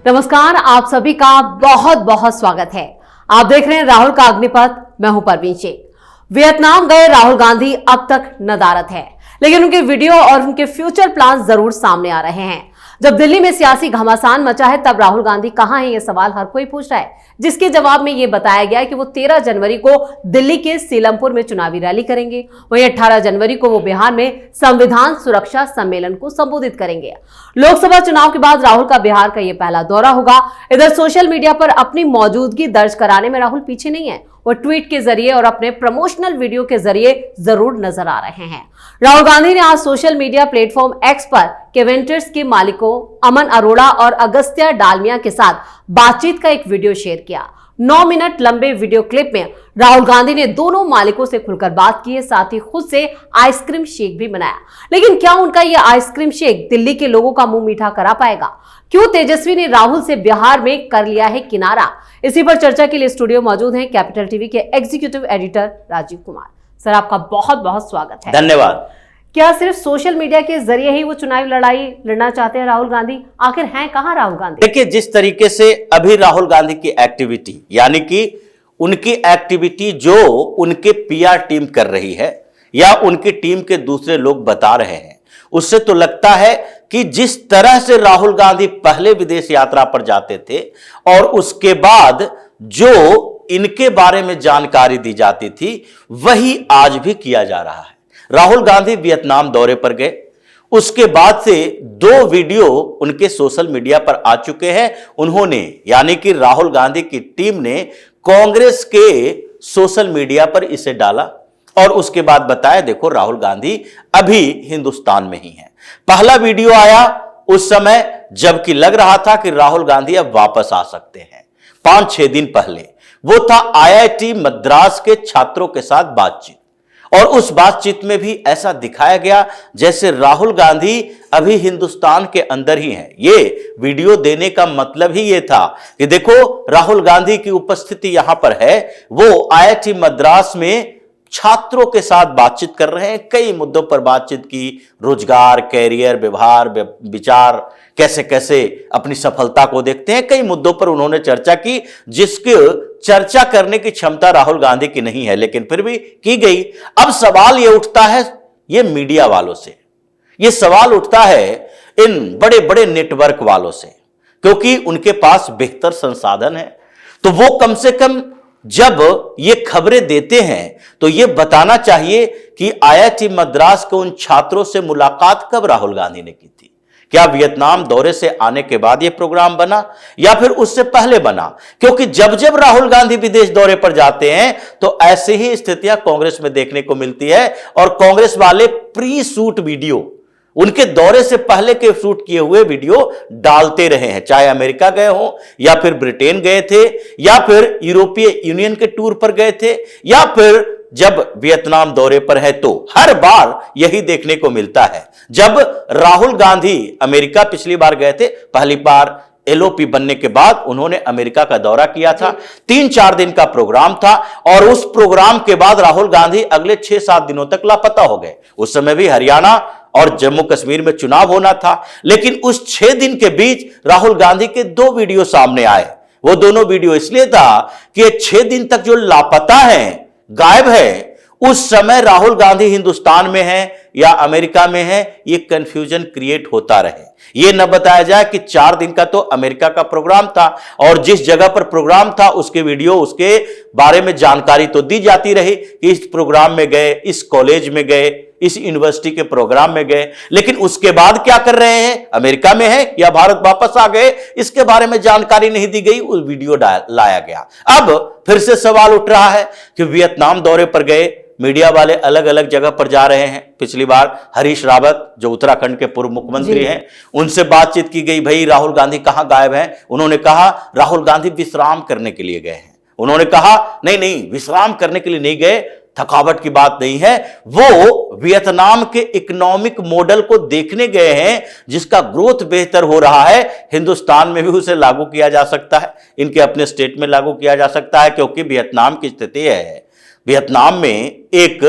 नमस्कार, आप सभी का बहुत बहुत स्वागत है। आप देख रहे हैं राहुल का अग्निपथ। मैं हूं परवीन शेख। वियतनाम गए राहुल गांधी अब तक नदारद है, लेकिन उनके वीडियो और उनके फ्यूचर प्लान जरूर सामने आ रहे हैं। जब दिल्ली में सियासी घमासान मचा है, तब राहुल गांधी कहां हैं, ये सवाल हर कोई पूछ रहा है, जिसके जवाब में ये बताया गया है कि वो 13 जनवरी को दिल्ली के सीलमपुर में चुनावी रैली करेंगे। वहीं 18 जनवरी को वो बिहार में संविधान सुरक्षा सम्मेलन को संबोधित करेंगे। लोकसभा चुनाव के बाद राहुल का बिहार का ये पहला दौरा होगा। इधर सोशल मीडिया पर अपनी मौजूदगी दर्ज कराने में राहुल पीछे नहीं है। वो ट्वीट के जरिए और अपने प्रमोशनल वीडियो के जरिए जरूर नजर आ रहे हैं। राहुल गांधी ने आज सोशल मीडिया प्लेटफॉर्म एक्स पर केवेंटर्स के मालिकों अमन अरोड़ा और अगस्त्या डालमिया के साथ बातचीत का एक वीडियो शेयर किया। 9 मिनट लंबे वीडियो क्लिप में राहुल गांधी ने दोनों मालिकों से खुलकर बात की है, साथ ही खुद से आइसक्रीम शेक भी बनाया। लेकिन क्या उनका यह आइसक्रीम शेक दिल्ली के लोगों का मुंह मीठा करा पाएगा? क्यों तेजस्वी ने राहुल से बिहार में कर लिया है किनारा? इसी पर चर्चा के लिए स्टूडियो मौजूद हैं कैपिटल टीवी के executive editor Rajeev Kumar. Sir, आपका बहुत बहुत स्वागत है। धन्यवाद। क्या सिर्फ सोशल मीडिया के जरिए ही वो चुनावी लड़ाई लड़ना चाहते हैं राहुल गांधी? आखिर हैं कहां राहुल गांधी? देखिए, जिस तरीके से अभी राहुल गांधी की एक्टिविटी, यानी कि उनकी एक्टिविटी जो उनके पीआर टीम कर रही है या उनकी टीम के दूसरे लोग बता रहे हैं, उससे तो लगता है कि जिस तरह से राहुल गांधी पहले विदेश यात्रा पर जाते थे और उसके बाद जो इनके बारे में जानकारी दी जाती थी, वही आज भी किया जा रहा है। राहुल गांधी वियतनाम दौरे पर गए, उसके बाद से 2 वीडियो उनके सोशल मीडिया पर आ चुके हैं। उन्होंने, यानी कि राहुल गांधी की टीम ने कांग्रेस के सोशल मीडिया पर इसे डाला और उसके बाद बताया, देखो राहुल गांधी अभी हिंदुस्तान में ही हैं। पहला वीडियो आया उस समय जबकि लग रहा था कि राहुल गांधी अब वापस आ सकते हैं। 5-6 दिन पहले वो था आईआईटी मद्रास के छात्रों के साथ बातचीत, और उस बातचीत में भी ऐसा दिखाया गया जैसे राहुल गांधी अभी हिंदुस्तान के अंदर ही हैं। ये वीडियो देने का मतलब ही ये था कि देखो राहुल गांधी की उपस्थिति यहां पर है। वो आईआईटी मद्रास में छात्रों के साथ बातचीत कर रहे हैं। कई मुद्दों पर बातचीत की, रोजगार, कैरियर, व्यवहार, विचार, कैसे कैसे अपनी सफलता को देखते हैं। कई मुद्दों पर उन्होंने चर्चा की, जिसकी चर्चा करने की क्षमता राहुल गांधी की नहीं है, लेकिन फिर भी की गई। अब सवाल यह उठता है ये मीडिया वालों से, यह सवाल उठता है इन बड़े बड़े नेटवर्क वालों से, क्योंकि उनके पास बेहतर संसाधन है। तो वो कम से कम जब ये खबरें देते हैं तो ये बताना चाहिए कि आईआईटी मद्रास के उन छात्रों से मुलाकात कब राहुल गांधी ने की थी। क्या वियतनाम दौरे से आने के बाद यह प्रोग्राम बना या फिर उससे पहले बना? क्योंकि जब जब राहुल गांधी विदेश दौरे पर जाते हैं तो ऐसी ही स्थितियां कांग्रेस में देखने को मिलती है, और कांग्रेस वाले प्री शूट वीडियो, उनके दौरे से पहले के शूट किए हुए वीडियो डालते रहे हैं, चाहे अमेरिका गए हो या फिर ब्रिटेन गए थे या फिर यूरोपीय यूनियन के टूर पर गए थे या फिर जब वियतनाम दौरे पर है, तो हर बार यही देखने को मिलता है। जब राहुल गांधी अमेरिका पिछली बार गए थे, पहली बार एलओपी बनने के बाद उन्होंने अमेरिका का दौरा किया था। 3-4 दिन का प्रोग्राम था, और उस प्रोग्राम के बाद राहुल गांधी अगले 6-7 दिनों तक लापता हो गए। उस समय भी हरियाणा और जम्मू कश्मीर में चुनाव होना था, लेकिन उस 6 दिन के बीच राहुल गांधी के 2 वीडियो सामने आए। वो दोनों वीडियो इसलिए था कि ये 6 दिन तक जो लापता है, गायब है, उस समय राहुल गांधी हिंदुस्तान में है या अमेरिका में है, ये कंफ्यूजन क्रिएट होता रहे। ये न बताया जाए कि 4 दिन का तो अमेरिका का प्रोग्राम था, और जिस जगह पर प्रोग्राम था उसके वीडियो, उसके बारे में जानकारी तो दी जाती रही कि इस प्रोग्राम में गए, इस कॉलेज में गए, इस यूनिवर्सिटी के प्रोग्राम में गए, लेकिन उसके बाद क्या कर रहे हैं, अमेरिका में है या भारत वापस आ गए, इसके बारे में जानकारी नहीं दी गई, उस वीडियो लाया गया। अब फिर से सवाल उठ रहा है कि वियतनाम दौरे पर गए, मीडिया वाले अलग अलग जगह पर जा रहे हैं। पिछली बार हरीश रावत, जो उत्तराखंड के पूर्व मुख्यमंत्री हैं, उनसे बातचीत की गई, भाई राहुल गांधी कहां गायब हैं? उन्होंने कहा राहुल गांधी विश्राम करने के लिए गए हैं। उन्होंने कहा नहीं, विश्राम करने के लिए नहीं गए, थकावट की बात नहीं है, वो वियतनाम के इकोनॉमिक मॉडल को देखने गए हैं, जिसका ग्रोथ बेहतर हो रहा है। हिंदुस्तान में भी उसे लागू किया जा सकता है, इनके अपने स्टेट में लागू किया जा सकता है, क्योंकि वियतनाम की स्थिति है, वियतनाम में एक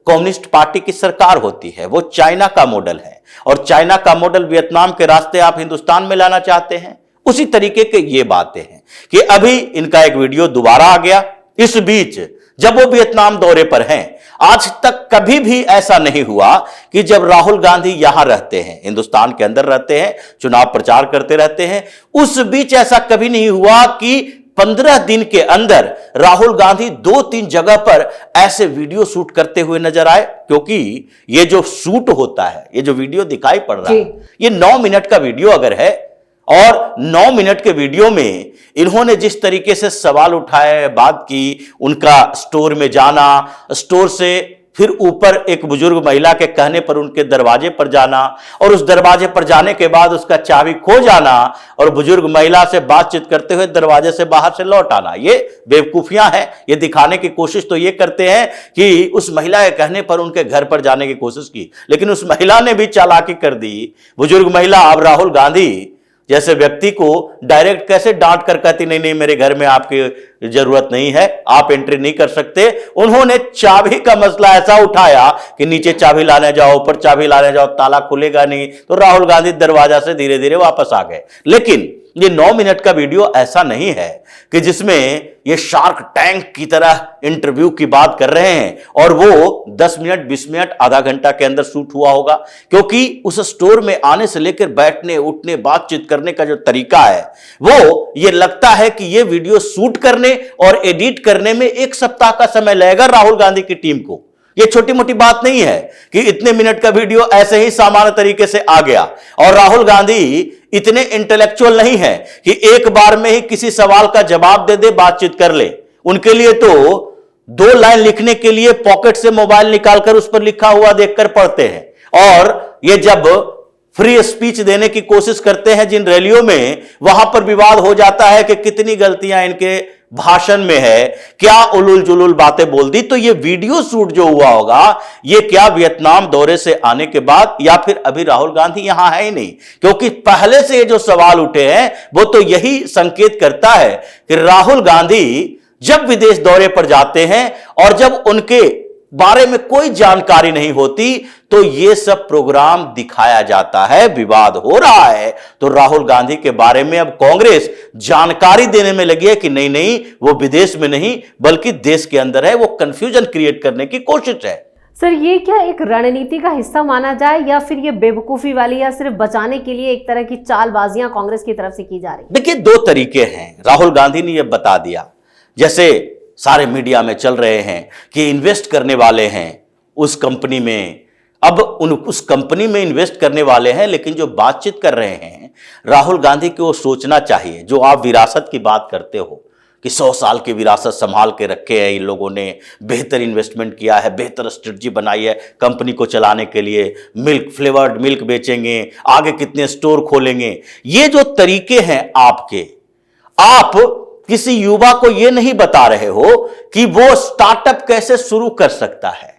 कम्युनिस्ट पार्टी की सरकार होती है, वो चाइना का मॉडल है, और चाइना का मॉडल वियतनाम के रास्ते आप हिंदुस्तान में लाना चाहते हैं, उसी तरीके के ये बातें हैं कि अभी इनका एक वीडियो दोबारा आ गया। इस बीच जब वो वियतनाम दौरे पर हैं, आज तक कभी भी ऐसा नहीं हुआ कि जब राहुल गांधी यहां रहते हैं, हिंदुस्तान के अंदर रहते हैं, चुनाव प्रचार करते रहते हैं, उस बीच ऐसा कभी नहीं हुआ कि 15 दिन के अंदर राहुल गांधी 2-3 जगह पर ऐसे वीडियो शूट करते हुए नजर आए। क्योंकि ये जो शूट होता है, ये जो वीडियो दिखाई पड़ रहा है, ये 9 मिनट का वीडियो अगर है और 9 मिनट के वीडियो में इन्होंने जिस तरीके से सवाल उठाए, बात की, उनका स्टोर में जाना, स्टोर से फिर ऊपर एक बुजुर्ग महिला के कहने पर उनके दरवाजे पर जाना और उस दरवाजे पर जाने के बाद उसका चाबी खो जाना और बुजुर्ग महिला से बातचीत करते हुए दरवाजे से बाहर से लौट आना, ये बेवकूफियां हैं। ये दिखाने की कोशिश तो ये करते हैं कि उस महिला के कहने पर उनके घर पर जाने की कोशिश की, लेकिन उस महिला ने भी चालाकी कर दी। बुजुर्ग महिला अब राहुल गांधी जैसे व्यक्ति को डायरेक्ट कैसे डांट कर कहती नहीं नहीं मेरे घर में आपकी जरूरत नहीं है, आप एंट्री नहीं कर सकते। उन्होंने चाबी का मसला ऐसा उठाया कि नीचे चाबी लाने जाओ, ऊपर चाबी लाने जाओ, ताला खुलेगा नहीं, तो राहुल गांधी दरवाजा से धीरे धीरे वापस आ गए। लेकिन ये 9 मिनट का वीडियो ऐसा नहीं है कि जिसमें ये शार्क टैंक की तरह इंटरव्यू की बात कर रहे हैं और वो 10 मिनट, 20 मिनट, आधा घंटा के अंदर शूट हुआ होगा। क्योंकि उस स्टोर में आने से लेकर बैठने, उठने, बातचीत करने का जो तरीका है, वो ये लगता है कि ये वीडियो शूट करने और एडिट करने में 1 सप्ताह का समय लगेगा राहुल गांधी की टीम को। ये छोटी मोटी बात नहीं है कि इतने मिनट का वीडियो ऐसे ही सामान्य तरीके से आ गया। और राहुल गांधी इतने इंटेलेक्चुअल नहीं है कि एक बार में ही किसी सवाल का जवाब दे दे, बातचीत कर ले। उनके लिए तो 2 लाइन लिखने के लिए पॉकेट से मोबाइल निकालकर उस पर लिखा हुआ देखकर पढ़ते हैं। और ये जब फ्री स्पीच देने की कोशिश करते हैं जिन रैलियों में, वहां पर विवाद हो जाता है कि कितनी गलतियां इनके भाषण में है, क्या उलूल जुलूल बातें बोल दी। तो ये वीडियो शूट जो हुआ होगा, ये क्या वियतनाम दौरे से आने के बाद, या फिर अभी राहुल गांधी यहां है ही नहीं? क्योंकि पहले से ये जो सवाल उठे हैं वो तो यही संकेत करता है कि राहुल गांधी जब विदेश दौरे पर जाते हैं और जब उनके बारे में कोई जानकारी नहीं होती तो ये सब प्रोग्राम दिखाया जाता है, विवाद हो रहा है। तो राहुल गांधी के बारे में अब कांग्रेस जानकारी देने में लगी है कि नहीं नहीं, वो विदेश में नहीं बल्कि देश के अंदर है। वो कंफ्यूजन क्रिएट करने की कोशिश है। सर, ये क्या एक रणनीति का हिस्सा माना जाए या फिर ये बेवकूफी वाली या सिर्फ बचाने के लिए एक तरह की चालबाजियां कांग्रेस की तरफ से की जा रही? देखिए, 2 तरीके हैं। राहुल गांधी ने यह बता दिया, जैसे सारे मीडिया में चल रहे हैं कि इन्वेस्ट करने वाले हैं उस कंपनी में। अब उस कंपनी में इन्वेस्ट करने वाले हैं, लेकिन जो बातचीत कर रहे हैं राहुल गांधी को सोचना चाहिए। जो आप विरासत की बात करते हो कि 100 साल की विरासत संभाल के रखे हैं इन लोगों ने, बेहतर इन्वेस्टमेंट किया है, बेहतर स्ट्रेटजी बनाई है कंपनी को चलाने के लिए, मिल्क, फ्लेवर्ड मिल्क बेचेंगे, आगे कितने स्टोर खोलेंगे, ये जो तरीके हैं आपके, आप किसी युवा को यह नहीं बता रहे हो कि वो स्टार्टअप कैसे शुरू कर सकता है।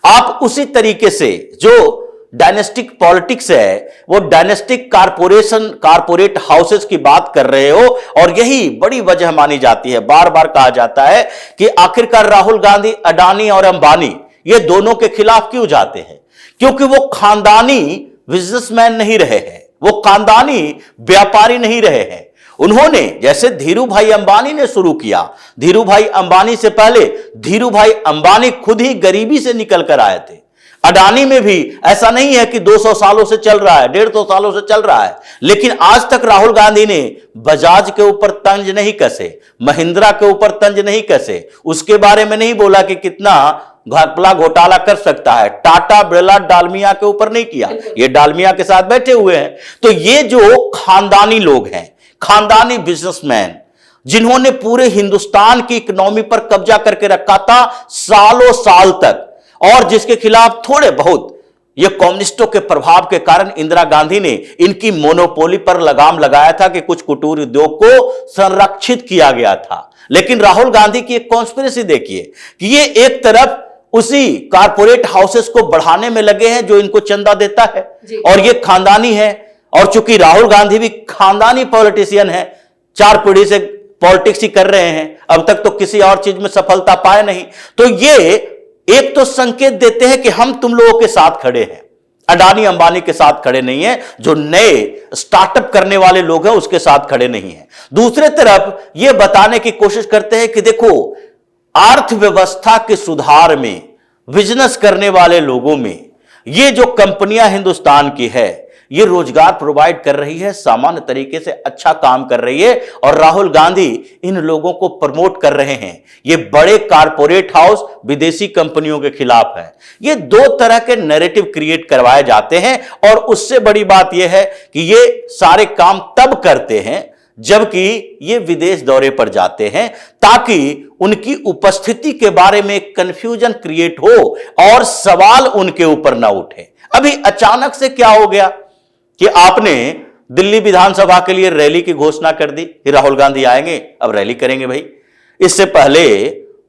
आप उसी तरीके से जो डायनेस्टिक पॉलिटिक्स है, वो डायनेस्टिक कारपोरेट हाउसेस की बात कर रहे हो। और यही बड़ी वजह मानी जाती है, बार बार कहा जाता है कि आखिरकार राहुल गांधी अडानी और अंबानी ये दोनों के खिलाफ क्यों जाते हैं? क्योंकि वो खानदानी बिजनेसमैन नहीं रहे हैं, वो खानदानी व्यापारी नहीं रहे हैं। उन्होंने, जैसे धीरू भाई अंबानी ने शुरू किया, धीरू भाई अंबानी से पहले धीरू भाई अंबानी खुद ही गरीबी से निकल कर आए थे। अडानी में भी ऐसा नहीं है कि 200 सालों से चल रहा है, 150 सालों से चल रहा है, लेकिन आज तक राहुल गांधी ने बजाज के ऊपर तंज नहीं कसे, महिंद्रा के ऊपर तंज नहीं कसे, उसके बारे में नहीं बोला कि कितना घपला घोटाला कर सकता है। टाटा, बिरला, डालमिया के ऊपर नहीं किया, ये डालमिया के साथ बैठे हुए हैं। तो ये जो खानदानी लोग हैं, खानदानी बिजनेसमैन, जिन्होंने पूरे हिंदुस्तान की इकोनॉमी पर कब्जा करके रखा था सालों साल तक, और जिसके खिलाफ थोड़े बहुत ये कम्युनिस्टों के प्रभाव के कारण इंदिरा गांधी ने इनकी मोनोपोली पर लगाम लगाया था कि कुछ कुटीर उद्योग को संरक्षित किया गया था। लेकिन राहुल गांधी की एक कॉन्स्पिरेसी देखिए कि ये एक तरफ उसी कारपोरेट हाउसेस को बढ़ाने में लगे हैं जो इनको चंदा देता है, और ये खानदानी है। और चूंकि राहुल गांधी भी खानदानी पॉलिटिशियन है, 4 पीढ़ी से पॉलिटिक्स ही कर रहे हैं, अब तक तो किसी और चीज में सफलता पाए नहीं, तो ये एक तो संकेत देते हैं कि हम तुम लोगों के साथ खड़े हैं, अडानी अंबानी के साथ खड़े नहीं है, जो नए स्टार्टअप करने वाले लोग हैं उसके साथ खड़े नहीं है। दूसरे तरफ यह बताने की कोशिश करते हैं कि देखो, अर्थव्यवस्था के सुधार में, बिजनेस करने वाले लोगों में ये जो कंपनियां हिंदुस्तान की है, ये रोजगार प्रोवाइड कर रही है, सामान्य तरीके से अच्छा काम कर रही है, और राहुल गांधी इन लोगों को प्रमोट कर रहे हैं। ये बड़े कारपोरेट हाउस विदेशी कंपनियों के खिलाफ है। ये दो तरह के नैरेटिव क्रिएट करवाए जाते हैं, और उससे बड़ी बात यह है कि ये सारे काम तब करते हैं जबकि ये विदेश दौरे पर जाते हैं, ताकि उनकी उपस्थिति के बारे में कंफ्यूजन क्रिएट हो और सवाल उनके ऊपर ना उठे। अभी अचानक से क्या हो गया कि आपने दिल्ली विधानसभा के लिए रैली की घोषणा कर दी कि राहुल गांधी आएंगे, अब रैली करेंगे भाई। इससे पहले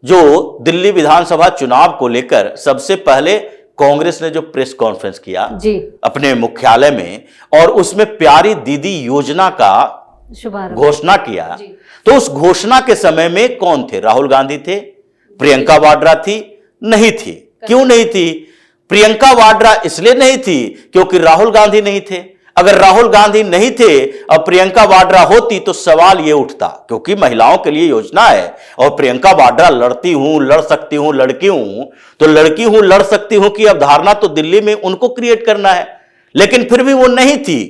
जो दिल्ली विधानसभा चुनाव को लेकर सबसे पहले कांग्रेस ने जो प्रेस कॉन्फ्रेंस किया जी अपने मुख्यालय में, और उसमें प्यारी दीदी योजना का घोषणा किया, तो उस घोषणा के समय में कौन थे? राहुल गांधी थे? प्रियंका वाड्रा थी? नहीं थी। क्यों नहीं थी? प्रियंका वाड्रा इसलिए नहीं थी क्योंकि राहुल गांधी नहीं थे। अगर राहुल गांधी नहीं थे और प्रियंका वाड्रा होती तो सवाल यह उठता, क्योंकि महिलाओं के लिए योजना है और प्रियंका वाड्रा लड़ती हूं, लड़ सकती हूं, लड़की हूं, तो लड़की हूं, लड़ सकती हूं की अवधारणा तो दिल्ली में उनको क्रिएट करना है। लेकिन फिर भी वो नहीं थी।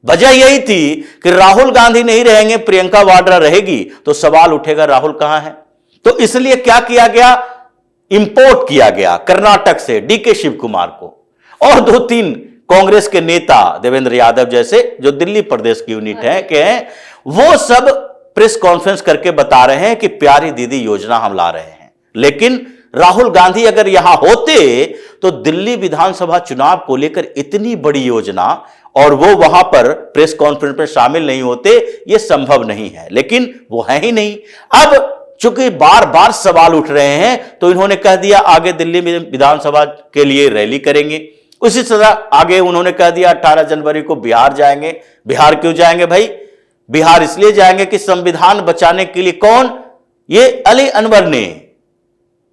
वजह यही थी कि राहुल गांधी नहीं रहेंगे, प्रियंका वाड्रा रहेगी, तो सवाल उठेगा राहुल कहां है। तो इसलिए क्या किया गया? इंपोर्ट किया गया कर्नाटक से डीके शिव कुमार को, और 2-3 कांग्रेस के नेता देवेंद्र यादव जैसे जो दिल्ली प्रदेश की यूनिट है के हैं, वो सब प्रेस कॉन्फ्रेंस करके बता रहे हैं कि प्यारी दीदी योजना हम ला रहे हैं। लेकिन राहुल गांधी अगर यहां होते तो दिल्ली विधानसभा चुनाव को लेकर इतनी बड़ी योजना, और वो वहां पर प्रेस कॉन्फ्रेंस में शामिल नहीं होते, ये संभव नहीं है। लेकिन वो है ही नहीं। अब चूंकि बार बार सवाल उठ रहे हैं तो इन्होंने कह दिया आगे दिल्ली में विधानसभा के लिए रैली करेंगे। उसी तरह आगे उन्होंने कह दिया 18 जनवरी को बिहार जाएंगे। बिहार क्यों जाएंगे भाई? बिहार इसलिए जाएंगे कि संविधान बचाने के लिए कौन? ये अली अनवर ने,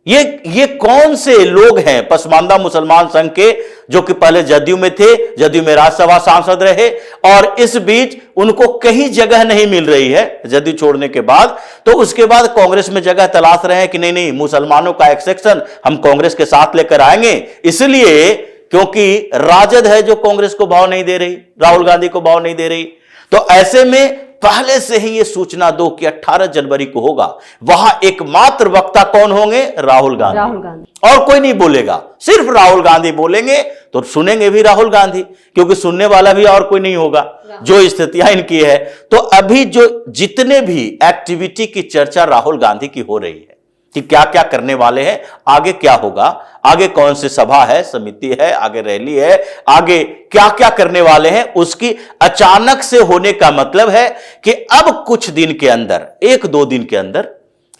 ये कौन से लोग हैं पसमानदा मुसलमान संघ के, जो कि पहले जदयू में थे, जदयू में राज्यसभा सांसद रहे, और इस बीच उनको कहीं जगह नहीं मिल रही है जदयू छोड़ने के बाद, तो उसके बाद कांग्रेस में जगह तलाश रहे हैं कि नहीं नहीं, मुसलमानों का एक सेक्शन हम कांग्रेस के साथ लेकर आएंगे। इसलिए क्योंकि राजद है जो कांग्रेस को भाव नहीं दे रही, राहुल गांधी को भाव नहीं दे रही, तो ऐसे में पहले से ही यह सूचना दो कि 18 जनवरी को होगा। वहां एकमात्र वक्ता कौन होंगे? राहुल गांधी। और कोई नहीं बोलेगा, सिर्फ राहुल गांधी बोलेंगे, तो सुनेंगे भी राहुल गांधी, क्योंकि सुनने वाला भी और कोई नहीं होगा। जो स्थितियां इनकी है, तो अभी जो जितने भी एक्टिविटी की चर्चा राहुल गांधी की हो रही है कि क्या क्या करने वाले हैं, आगे क्या होगा, आगे कौन सी सभा है, समिति है, आगे रैली है, आगे क्या क्या करने वाले हैं, उसकी अचानक से होने का मतलब है कि अब कुछ दिन के अंदर, 1-2 दिन के अंदर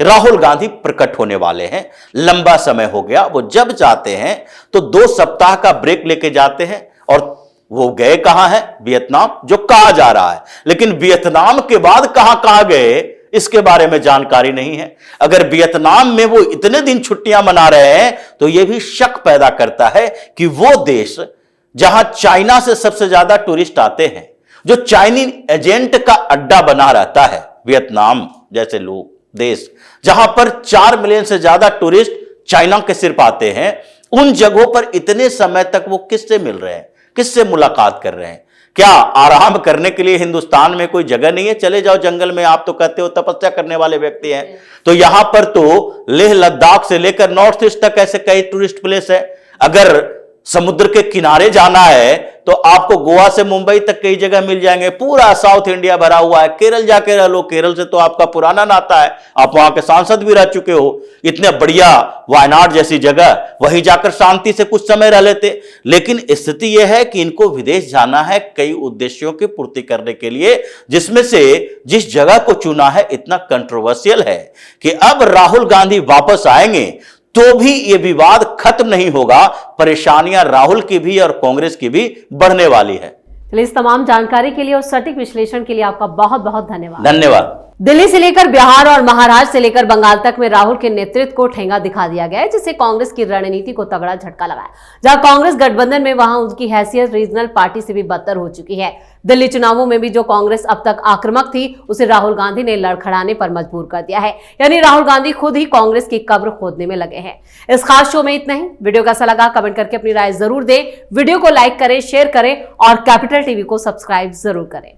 राहुल गांधी प्रकट होने वाले हैं। लंबा समय हो गया, वो जब जाते हैं तो 2 सप्ताह का ब्रेक लेके जाते हैं, और वो गए कहां है? वियतनाम, जो कहा जा रहा है। लेकिन वियतनाम के बाद कहां कहां गए, इसके बारे में जानकारी नहीं है। अगर वियतनाम में वो इतने दिन छुट्टियां मना रहे हैं तो यह भी शक पैदा करता है कि वो देश जहां चाइना से सबसे ज्यादा टूरिस्ट आते हैं, जो चाइनीज एजेंट का अड्डा बना रहता है, वियतनाम जैसे लोग देश जहां पर 4 मिलियन से ज्यादा टूरिस्ट चाइना के सिर्फ आते हैं, उन जगहों पर इतने समय तक वो किससे मिल रहे हैं, किससे मुलाकात कर रहे हैं? क्या आराम करने के लिए हिंदुस्तान में कोई जगह नहीं है? चले जाओ जंगल में, आप तो कहते हो तपस्या करने वाले व्यक्ति हैं। तो यहां पर तो लेह लद्दाख से लेकर नॉर्थ ईस्ट तक ऐसे कई टूरिस्ट प्लेस है। अगर समुद्र के किनारे जाना है तो आपको गोवा से मुंबई तक कई जगह मिल जाएंगे। पूरा साउथ इंडिया भरा हुआ है। केरल जाके रह लो, केरल से तो आपका पुराना नाता है, आप वहां के सांसद भी रह चुके हो। इतने बढ़िया वायनाड जैसी जगह, वहीं जाकर शांति से कुछ समय रह लेते। लेकिन स्थिति यह है कि इनको विदेश जाना है कई उद्देश्यों की पूर्ति करने के लिए, जिसमें से जिस जगह को चुना है इतना कंट्रोवर्शियल है कि अब राहुल गांधी वापस आएंगे तो भी यह विवाद खत्म नहीं होगा। परेशानियां राहुल की भी और कांग्रेस की भी बढ़ने वाली है। इस तमाम जानकारी के लिए और सटीक विश्लेषण के लिए आपका बहुत बहुत धन्यवाद। धन्यवाद। दिल्ली से लेकर बिहार और महाराष्ट्र से लेकर बंगाल तक में राहुल के नेतृत्व को ठेंगा दिखा दिया गया है, जिससे कांग्रेस की रणनीति को तगड़ा झटका लगा है। जहां कांग्रेस गठबंधन में, वहां उनकी हैसियत रीजनल पार्टी से भी बदतर हो चुकी है। दिल्ली चुनावों में भी जो कांग्रेस अब तक आक्रामक थी, उसे राहुल गांधी ने लड़खड़ाने पर मजबूर कर दिया है। यानी राहुल गांधी खुद ही कांग्रेस की कब्र खोदने में लगे हैं। इस खास शो में इतना ही। वीडियो कैसा लगा कमेंट करके अपनी राय जरूर दें। वीडियो को लाइक करें, शेयर करें और कैपिटल टीवी को सब्सक्राइब जरूर करें।